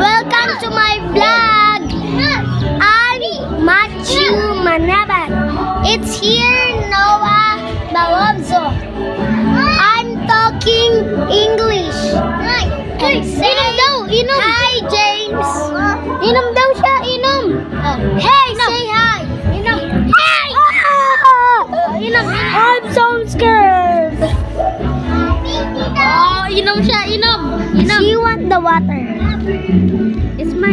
Welcome to my vlog. I'm Matthew Manabat. It's here Noah Balonzo. I'm talking English. And inom. Hi, James. Inom daw siya, inom. Hey, say hi. Inom. Hey! Inom. I'm so scared. Oh, inom siya, inom. She want the water. It's my...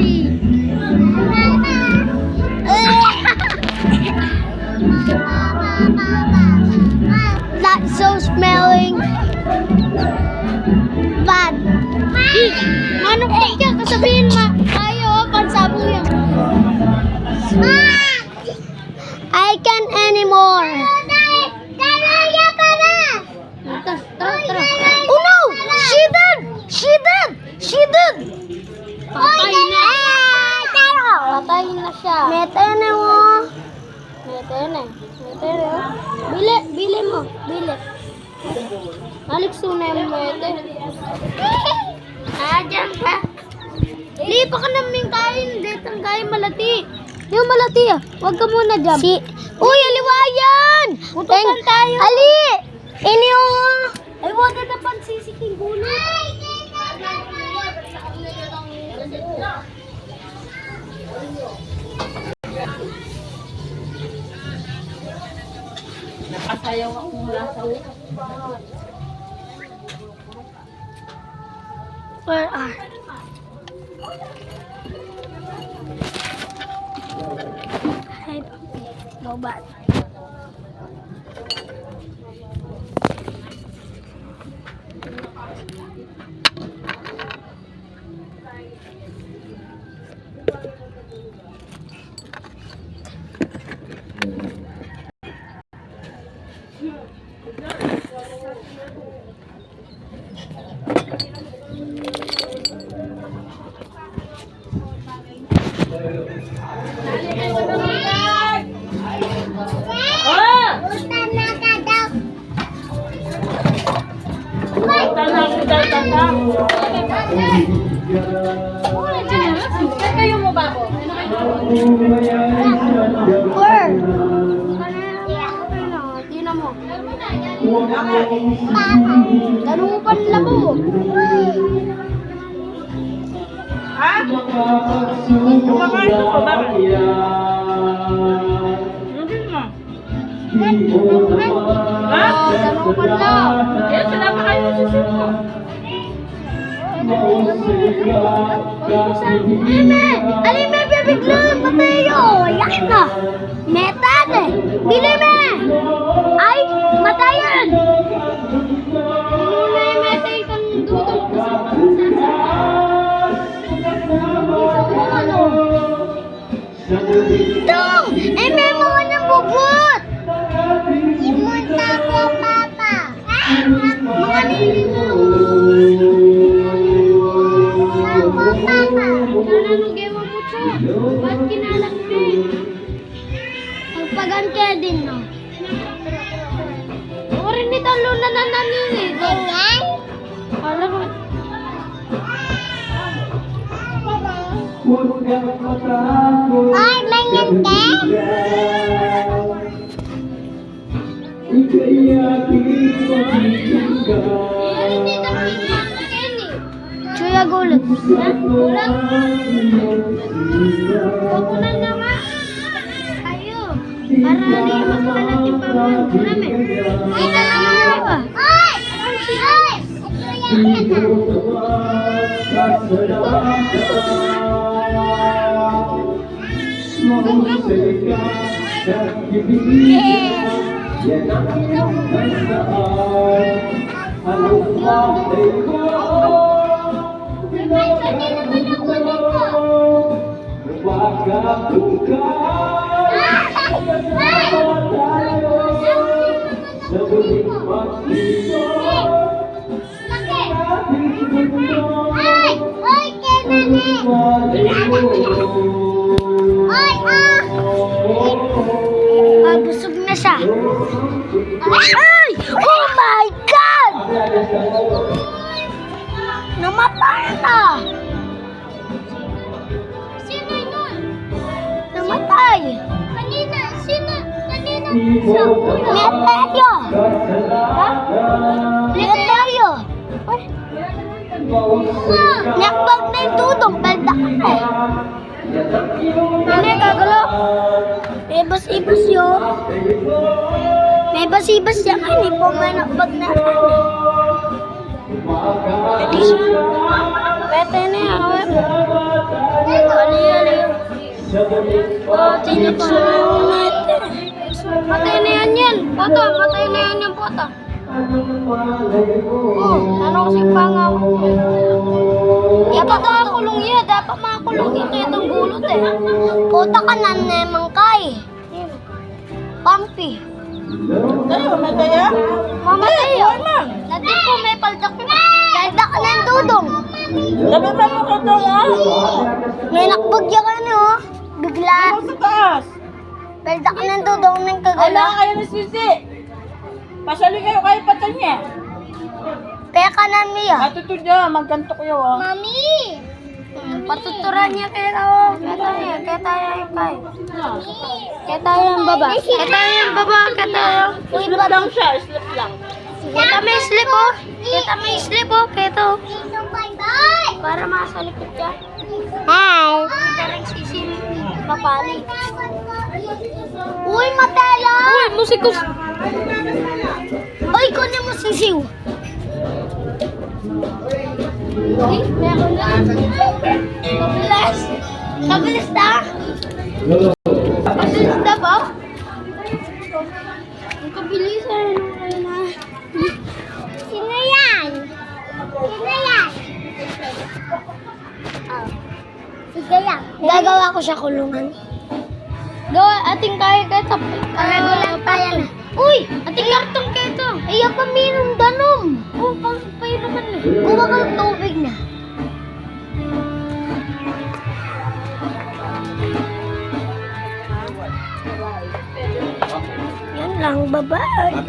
That's so smelling bad. Ano pa siya? Kasabihin tayo, pansabong yan. I can't anymore. Oh no! She did! Patay na. Patay na siya. Metene mo. Metene. Bili mo. Alex, tunay mo ito. Diyan ka. Lipa ka namin kain. Dito ang kain malati. Yung malati Huwag ka muna dyan. Uy, aliwayan! Utusan tayo. Ali! Ini yung... Ay, wag na pansisiking gulo. Nakasayaw ako mula sa ulo. Where are? Hi, puppy. No bad. Kayo mo ba ako? Where? Tingnan mo. Ganun mo pa nila mo. Ha? Kumakain ko ba? Hindi mo. Ha? Ganun mo pa nila. Eh, sila pa kayo susunod. Alime bibigla matayo. Yak na. Metade. Bili me. Ay, matayan. Muna yung metay kang dudong Dong! May mga nang bubot! Imunta ko, Papa! Mga nililong! Papa! Nananugay mo po siya! Ba't kinalang din? Magpagan kaya din, no? O rin ni talo na nananinig. Ganyan? Alam mo. Ay, manyan ka? Chuya gulat. Gulat? Kukunan na nga. Ayo. Para hindi makalat yung pamang. Namin. Ay, naman ba? Ay! Ay! Busog na siya. Ay! Oh my God! Namatay na! Meteoryo! Ha? Meteoryo! Uy! Nakbag na yung dudong, pelda ka na eh. Ano yung kagalo? May bas-ibas yun. May bas-ibas yan, hindi po may nakbag na Pwede na yan. Ali. Oh, tinipon na yung natin. Patay na yan. Poto, patay na yan yung poto. Oh, ano kasi pangaw? Dapat makakulong yan. Dapat makakulong yan. Kaya itong gulot eh. Puta ka na naman kay. Pampi. Tayo, mataya? Mamatay yun. Natin po may paldak na. Paldak ka ng dudong. Sabi ba mo ka ito, ha? May nakbagya ka na oh. Bigla. Ako sa taas. Paldak ka ng dudong ng Wala kagala. kayo na sisi. Pasali kayo kayo patanya. Kaya ka na niya. Matuto dyan, magkanto kayo, ha? Mami! Patuturan niya kaya ako. Kaya tayo yung kay. Kaya tayo yung baba. Kaya tayo yung baba. Kaya tayo. Slip lang siya, slip lang. Kita may slip oh. Kita may slip oh. Kaya to. Para masalikot ka. Hi! Kita rin sisi. Papali. Uy, matela! Uy, musikos! Uy, kunin mo sisiw. Uy, meron na. Kabilis. Kabilis na. Kabilis na ba? Ang kabilisan. Sino yan? Sino yan? Sige yan. Gagawa ko siya kulungan. Gawa, ating kaya ito. Regular kaya na. Uy! Ating kartong ka ito. Ay, pa minum danom. Oh, payo naman na. Kuha ka ng tubig na. Yan lang, bye-bye.